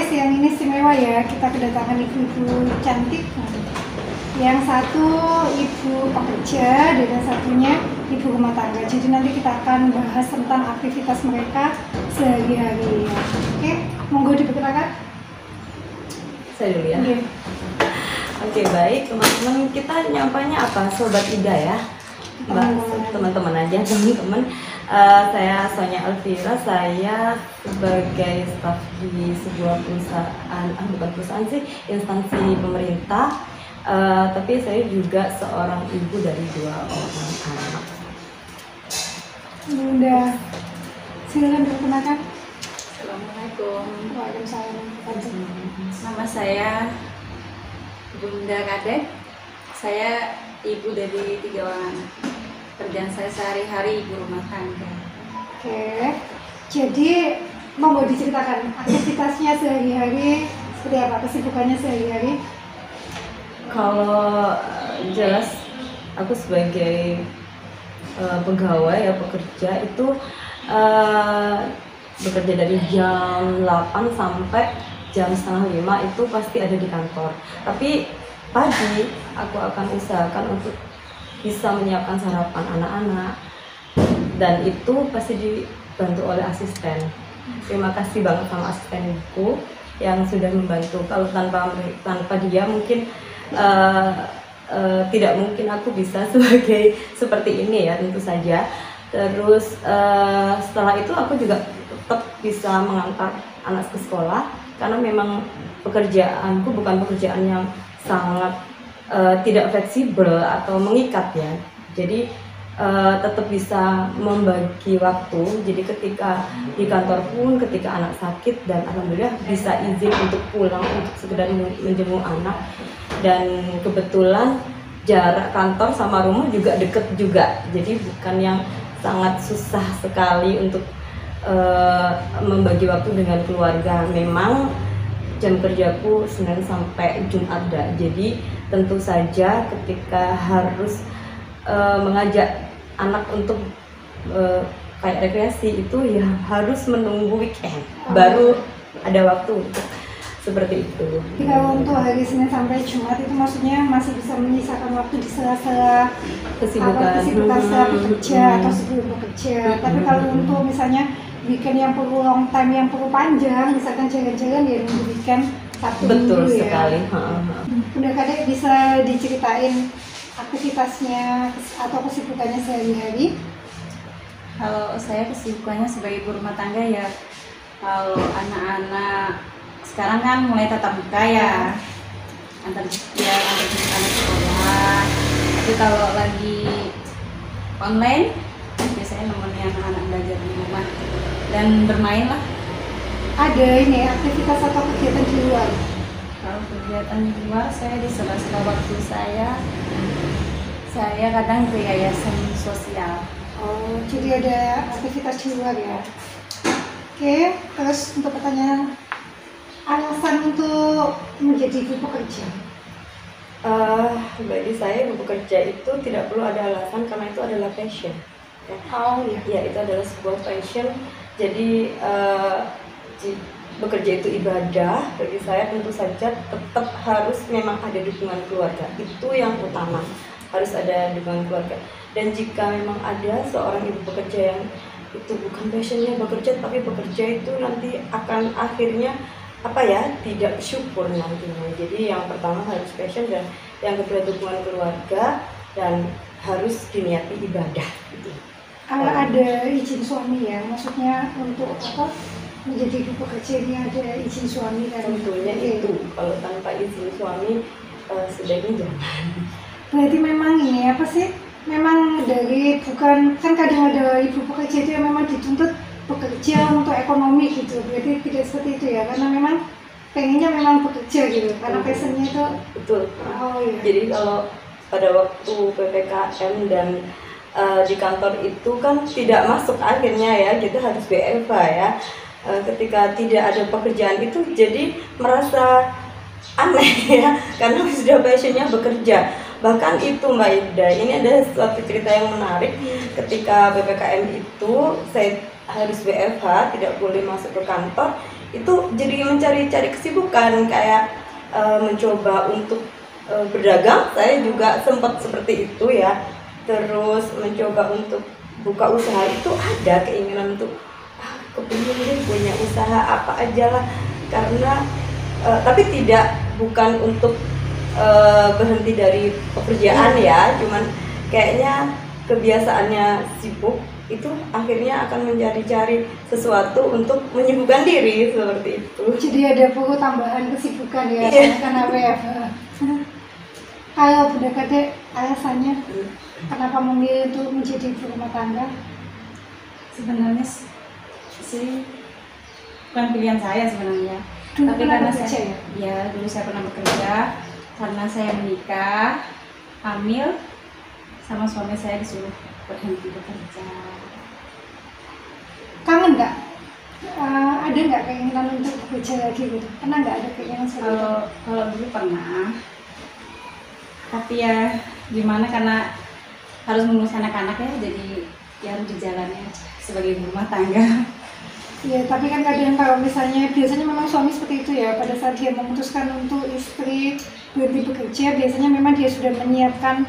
siang ini istimewa ya, kita kedatangan ibu-ibu cantik. Yang satu ibu pekerja, dan yang satunya ibu rumah tangga. Jadi nanti kita akan bahas tentang aktivitas mereka sehari-hari. Oke, monggo diperkenalkan. Saya dulu ya. Oke, baik teman-teman, kita nyampainya apa? Sobat Ida ya, teman-teman aja, teman-teman. Saya Sonia Elvira, saya sebagai staf di sebuah perusahaan, bukan perusahaan sih, instansi pemerintah, tapi saya juga seorang ibu dari 2 orang anak. Bunda, silakan diperkenalkan. Assalamualaikum. Waalaikumsalam. Nama saya Bunda Kadek. Saya ibu dari 3 orang anak. Kerjaan saya sehari-hari ibu rumah tangga. Oke, jadi monggo diceritakan aktivitasnya sehari-hari seperti apa, kesibukannya sehari-hari. Kalau jelas aku sebagai pegawai ya, pekerja itu bekerja dari jam 8 sampai jam setengah 5 itu pasti ada di kantor. Tapi pagi aku akan usahakan untuk bisa menyiapkan sarapan anak-anak, dan itu pasti dibantu oleh asisten. Terima kasih banget sama asisten ibuku yang sudah membantu. Kalau tanpa dia mungkin tidak mungkin aku bisa seperti ini ya, tentu saja. Terus setelah itu aku juga tetap bisa mengantar anak ke sekolah, karena memang pekerjaanku bukan pekerjaan yang sangat tidak fleksibel atau mengikat ya. Jadi tetap bisa membagi waktu. Jadi ketika di kantor pun, ketika anak sakit, dan alhamdulillah bisa izin untuk pulang untuk sekedar menjenguk anak. Dan kebetulan jarak kantor sama rumah juga deket juga. Jadi bukan yang sangat susah sekali untuk membagi waktu dengan keluarga. Memang jam kerjaku Senin sampai Jumat dah. Jadi tentu saja ketika harus mengajak anak untuk kayak rekreasi itu ya harus menunggu weekend baru ada waktu untuk seperti itu. Jadi kalau untuk hari Senin sampai Jumat itu maksudnya masih bisa menyisakan waktu di sela-sela kesibukan setelah bekerja atau sebelum bekerja. Tapi kalau untuk misalnya weekend yang perlu long time, yang perlu panjang, misalkan jalan-jalan ya nunggu weekend Sabtu betul Minggu sekali ya. Bunda Kadek bisa diceritain aktivitasnya atau kesibukannya sehari-hari? Kalau saya kesibukannya sebagai ibu rumah tangga ya, kalau anak-anak sekarang kan mulai tatap muka ya, antar anak sekolah. Tapi kalau lagi online biasanya nemenin anak-anak belajar di rumah dan bermain lah. Ada ini aktivitas atau kegiatan di luar? Kalau kegiatan di luar, saya di sela-sela waktu saya kadang ke yayasan sosial. Oh, jadi ada aktivitas di luar ya. Oke, terus untuk pertanyaan, alasan untuk menjadi ibu pekerja? Bagi saya ibu pekerja itu tidak perlu ada alasan, karena itu adalah passion. Ya. Oh ya. Ya, itu adalah sebuah passion. Jadi bekerja itu ibadah. Bagi saya tentu saja tetap harus memang ada dukungan keluarga. Itu yang utama, harus ada dukungan keluarga. Dan jika memang ada seorang ibu pekerja yang itu bukan passionnya bekerja, tapi bekerja itu nanti akan akhirnya tidak syukur nantinya. Jadi yang pertama harus passion, dan yang kedua dukungan keluarga, dan harus diniati ibadah gitu. Ada izin suami ya, maksudnya untuk menjadi ibu pekerja ini ada izin suami kan? Tentunya itu, kalau tanpa izin suami sebaiknya jangan. Berarti memang ini memang dari bukan, kan kadang ada ibu pekerja itu yang memang dituntut bekerja untuk ekonomi gitu. Berarti tidak seperti itu ya, karena memang pengennya memang bekerja gitu, karena passionnya itu. Betul. Oh iya. Jadi kalau pada waktu PPKM dan di kantor itu kan tidak masuk akhirnya ya, kita harus WFH ya. Ketika tidak ada pekerjaan itu jadi merasa aneh ya, karena sudah passionnya bekerja. Bahkan itu Mbak Ida, ini ada suatu cerita yang menarik. Ketika PPKM itu saya harus WFH, tidak boleh masuk ke kantor. itu jadi mencari-cari kesibukan kayak mencoba untuk berdagang. Saya juga sempat seperti itu ya, terus mencoba untuk buka usaha. Itu ada keinginan untuk kepingin deh punya usaha apa aja lah, karena tapi bukan untuk berhenti dari pekerjaan ya, cuman kayaknya kebiasaannya sibuk itu akhirnya akan mencari-cari sesuatu untuk menyibukkan diri seperti itu. Jadi ada buku tambahan kesibukan ya, Iya. karena WFH. Kalau Bunda Kade, alasannya kenapa memilih untuk menjadi ibu rumah tangga? Sebenarnya sih bukan pilihan saya sebenarnya. Dulu Tapi pernah karena bekerja saya, ya dulu saya pernah bekerja, karena saya menikah, hamil, sama suami saya disuruh berhenti bekerja. Kangen nggak? Ada nggak keinginan untuk bekerja lagi gitu? Pernah nggak ada keinginan seperti itu? Kalau dulu pernah, tapi ya gimana, karena harus mengurus anak-anak ya, jadi ya harus dijalani sebagai ibu rumah tangga. Ya, tapi kan kadang kalau misalnya, biasanya memang suami seperti itu ya, pada saat dia memutuskan untuk istri berhenti bekerja, biasanya memang dia sudah menyiapkan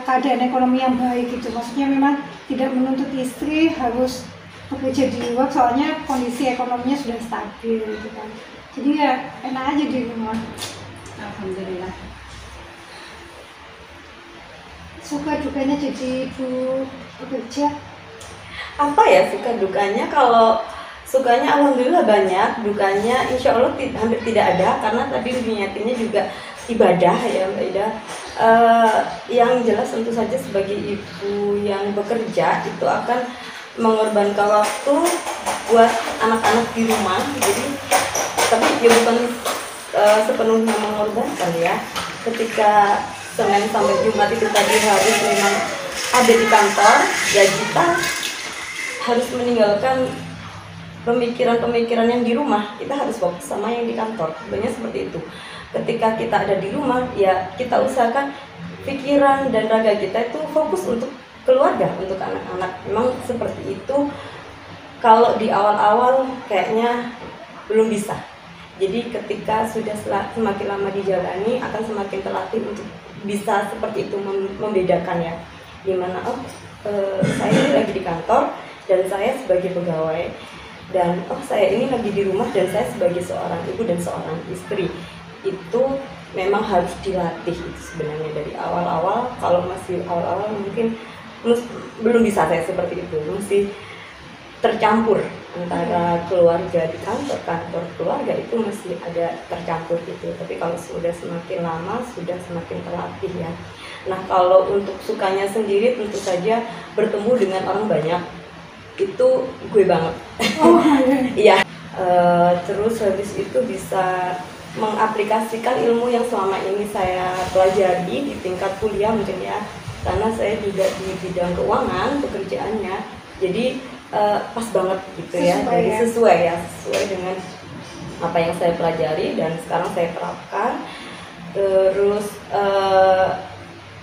keadaan ekonomi yang baik gitu. Maksudnya memang tidak menuntut istri harus bekerja di luar, soalnya kondisi ekonominya sudah stabil gitu kan. Jadi ya enak aja di rumah. Alhamdulillah. Suka dukanya jadi ibu bekerja? Apa ya suka dukanya? Kalau sukanya alhamdulillah banyak, dukanya insya Allah hampir tidak ada, karena tadi niatinnya juga ibadah ya Mbak Ida. Yang jelas tentu saja sebagai ibu yang bekerja itu akan mengorbankan waktu buat anak-anak di rumah. Jadi tapi ya bukan sepenuhnya mengorbankan ya. Ketika Senin sampai Jumat itu tadi harus memang ada di kantor, ya kita harus meninggalkan pemikiran-pemikiran yang di rumah. Kita harus fokus sama yang di kantor. Sebenarnya seperti itu. Ketika kita ada di rumah, ya kita usahakan pikiran dan raga kita itu fokus untuk keluarga, untuk anak-anak. Memang seperti itu. Kalau di awal-awal kayaknya belum bisa. Jadi ketika sudah semakin lama dijalani, akan semakin terlatih untuk bisa seperti itu membedakan ya. Dimana saya ini lagi di kantor dan saya sebagai pegawai, dan saya ini lagi di rumah dan saya sebagai seorang ibu dan seorang istri. Itu memang harus dilatih itu sebenarnya dari awal-awal. Kalau masih awal-awal mungkin belum bisa saya seperti itu, mesti tercampur antara keluarga di kantor keluarga, itu masih ada tercampur gitu. Tapi kalau sudah semakin lama sudah semakin terlatih ya. Nah kalau untuk sukanya sendiri tentu saja bertemu dengan orang banyak, itu gue banget. Iya. Terus habis itu bisa mengaplikasikan ilmu yang selama ini saya pelajari di tingkat kuliah mungkin ya, karena saya juga di bidang keuangan pekerjaannya, jadi pas banget gitu ya. Jadi sesuai dengan apa yang saya pelajari dan sekarang saya terapkan. Terus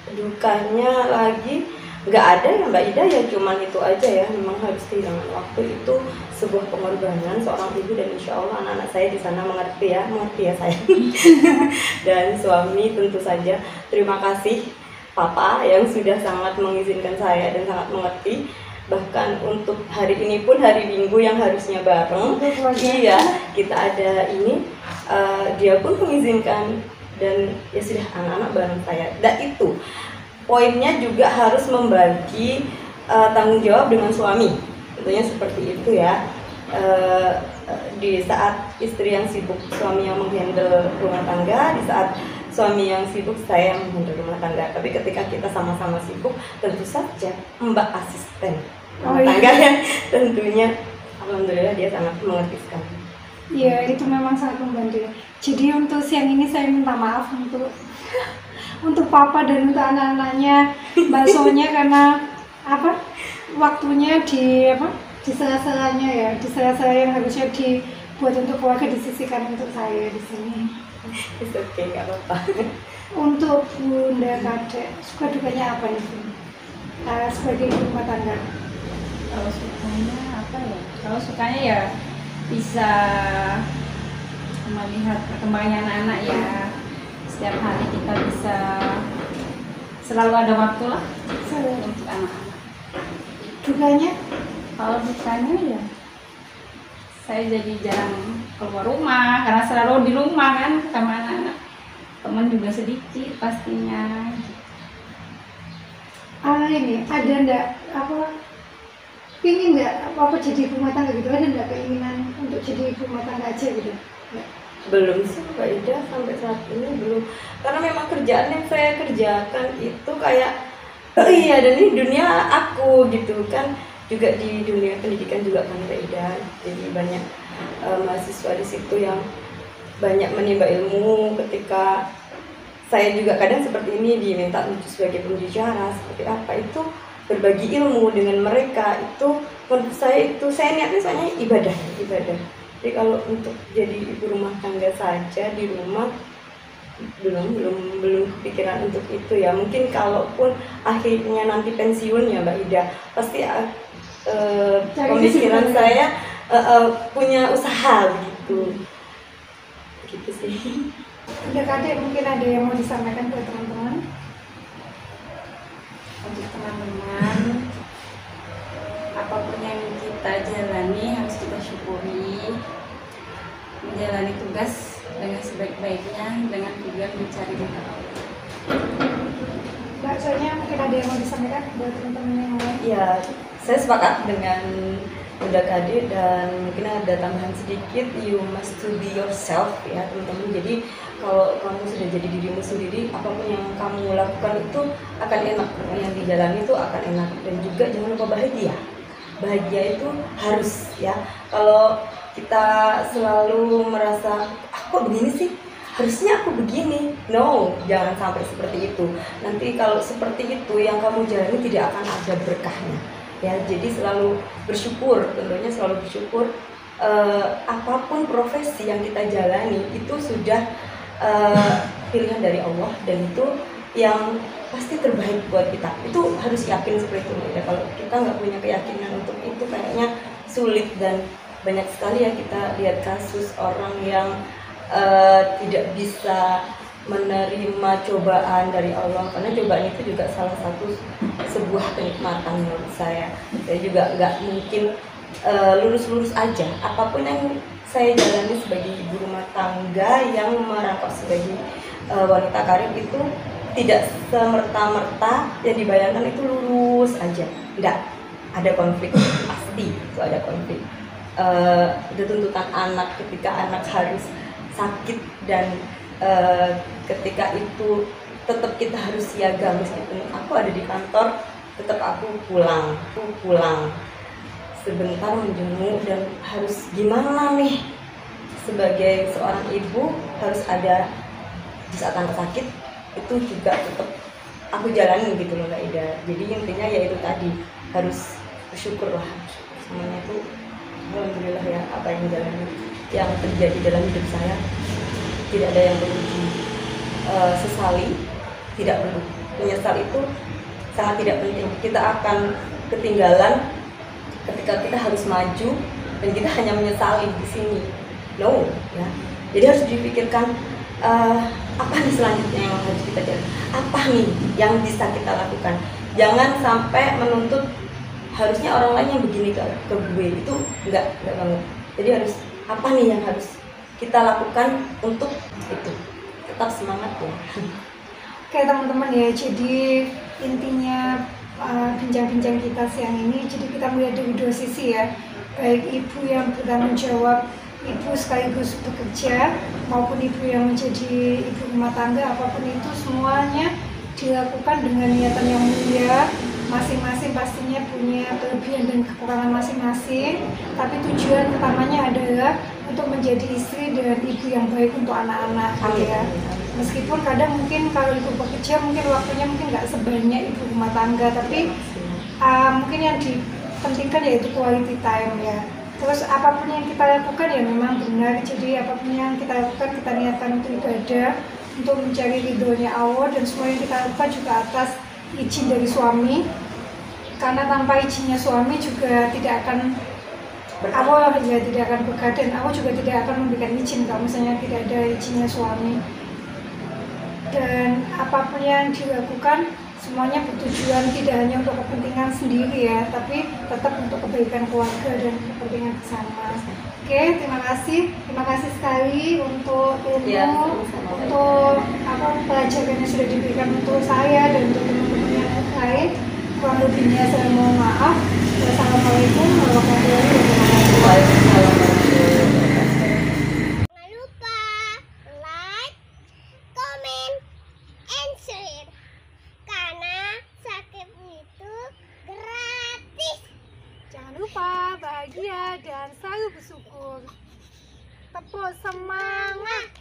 dukanya lagi nggak ada ya Mbak Ida, ya cuman itu aja ya, memang harus kehilangan waktu, itu sebuah pengorbanan seorang ibu, dan insya Allah anak-anak saya di sana mengerti ya saya. Dan suami tentu saja terima kasih Papa yang sudah sangat mengizinkan saya dan sangat mengerti. Bahkan untuk hari ini pun hari Minggu yang harusnya bareng, iya kita ada ini, dia pun mengizinkan dan ya sudah anak-anak bareng saya. Dan itu poinnya juga harus membagi tanggung jawab dengan suami, tentunya seperti itu ya. Di saat istri yang sibuk, suami yang menghandle rumah tangga; di saat suami yang sibuk, saya yang menghandle rumah tangga. Tapi ketika kita sama-sama sibuk, tentu saja Mbak asisten rumah tangga ya, tentunya alhamdulillah dia sangat mengerti sekali. Iya, itu memang sangat membantu. Jadi untuk siang ini saya minta maaf untuk Papa dan untuk anak-anaknya, Mbak Sonya, karena waktunya di sela-selanya ya, di sela-sela yang harusnya dibuat untuk keluarga disisihkan untuk saya di sini. It's okay, nggak apa-apa. Untuk Bunda Kade, suka dukanya apa nih sebagai ibu rumah tangga? Kalau sukanya apa ya? Kalau sukanya ya bisa melihat perkembangan anak-anak ya. Setiap hari kita bisa selalu ada waktu lah untuk anak-anak. Dukanya? Kalau dukanya ya saya jadi jarang keluar rumah karena selalu di rumah kan sama anak-anak. Teman juga sedikit pastinya. Ini ada ndak pingin nggak apa jadi ibu rumah tangga gitu, ada nggak keinginan untuk jadi ibu rumah tangga aja gitu? Nggak? Belum sih Mbak Ida, sampai saat ini belum, karena memang kerjaan yang saya kerjakan itu kayak oh iya, dan ini dunia aku gitu kan, juga di dunia pendidikan juga kan Mbak Ida, jadi banyak mahasiswa di situ yang banyak menimba ilmu. Ketika saya juga kadang seperti ini diminta untuk sebagai pembicara seperti apa, itu berbagi ilmu dengan mereka, itu menurut saya itu saya niatnya soalnya ibadah. Jadi kalau untuk jadi ibu rumah tangga saja di rumah belum kepikiran untuk itu ya. Mungkin kalaupun akhirnya nanti pensiun ya Mbak Ida, pasti pemikiran saya punya usaha gitu sih. Udah Kadek, mungkin ada yang mau disampaikan buat teman-teman? Untuk teman-teman, apapun yang kita jalani harus kita syukuri, menjalani tugas dengan sebaik-baiknya dengan tujuan mencari ridha Allah. Mbak, soalnya mungkin ada yang mau disampaikan buat teman-teman yang lain? Ya, saya sepakat dengan Bunda Kade, dan mungkin ada tambahan sedikit, you must to be yourself ya teman-teman. Jadi kalau kamu sudah jadi dirimu sendiri, apapun yang kamu lakukan itu akan enak, yang dijalani itu akan enak. Dan juga jangan lupa bahagia itu harus ya. Kalau kita selalu merasa aku begini sih, harusnya aku begini, no, jangan sampai seperti itu. Nanti kalau seperti itu yang kamu jalani tidak akan ada berkahnya ya. Jadi selalu bersyukur, tentunya selalu bersyukur. Apapun profesi yang kita jalani itu sudah pilihan dari Allah, dan itu yang pasti terbaik buat kita. Itu harus yakin seperti itu ya. Kalau kita nggak punya keyakinan untuk itu, kayaknya sulit. Dan banyak sekali ya kita lihat kasus orang yang tidak bisa menerima cobaan dari Allah, karena cobaan itu juga salah satu sebuah kenikmatan menurut saya. Saya juga nggak mungkin lurus-lurus aja. Apapun yang saya jalani sebagai ibu rumah tangga yang merangkap sebagai wanita karir, itu tidak semerta-merta yang dibayangkan itu lurus aja. Tidak, ada konflik, pasti itu ada konflik. Ada tuntutan anak ketika anak harus sakit, dan ketika itu tetap kita harus siaga. Meskipun aku ada di kantor, tetap aku pulang sebentar menjenguk. Dan harus gimana nih, sebagai seorang ibu harus ada di saat anak sakit, itu juga tetap aku jalani gitu loh Mbak Ida. Jadi intinya ya itu tadi, harus bersyukur lah semuanya itu. Alhamdulillah ya, apa yang yang terjadi dalam hidup saya tidak ada yang perlu sesali, tidak perlu menyesal. Itu sangat tidak penting. Kita akan ketinggalan ketika kita harus maju dan kita hanya menyesali di sini. No ya. Jadi harus dipikirkan apa nih selanjutnya yang harus kita jalan, apa nih yang bisa kita lakukan. Jangan sampai menuntut harusnya orang lain yang begini ke gue, itu enggak banget. Jadi harus apa nih yang harus kita lakukan untuk itu. Tetap semangat ya. Oke teman-teman ya, jadi intinya bincang-bincang kita siang ini, jadi kita melihat dari dua sisi ya, baik ibu yang bertanggung jawab, ibu sekaligus bekerja, maupun ibu yang menjadi ibu rumah tangga. Apapun itu semuanya dilakukan dengan niatan yang mulia. Masing-masing pastinya punya kelebihan dan kekurangan masing-masing, tapi tujuan utamanya adalah untuk menjadi istri dan ibu yang baik untuk anak-anak ya. Meskipun kadang mungkin kalau ibu bekerja mungkin waktunya mungkin nggak sebanyak ibu rumah tangga, tapi mungkin yang dipentingkan yaitu quality time ya. Terus apapun yang kita lakukan ya memang benar, jadi apapun yang kita lakukan kita niatkan untuk ibadah, untuk mencari ridhonya Allah, dan semua yang kita lakukan juga atas izin dari suami, karena tanpa izinnya suami juga tidak akan aku ya tidak akan berkah, dan aku juga tidak akan memberikan izin kalau misalnya tidak ada izinnya suami. Dan apapun yang dilakukan semuanya bertujuan tidak hanya untuk kepentingan sendiri ya, tapi tetap untuk kebaikan keluarga dan kepentingan bersama. Oke, terima kasih sekali untuk ilmu, Ya, untuk pelajaran yang sudah diberikan untuk saya dan untuk teman-teman yang lain. Kurang lebihnya saya mohon maaf. Wassalamualaikum warahmatullahi wabarakatuh. Waalaikumsalam warahmatullahi wabarakatuh. Jangan lupa like, comment, and share. Karena subscribe itu gratis. Jangan lupa bahagia dan selalu bersyukur. Tepuk semangat.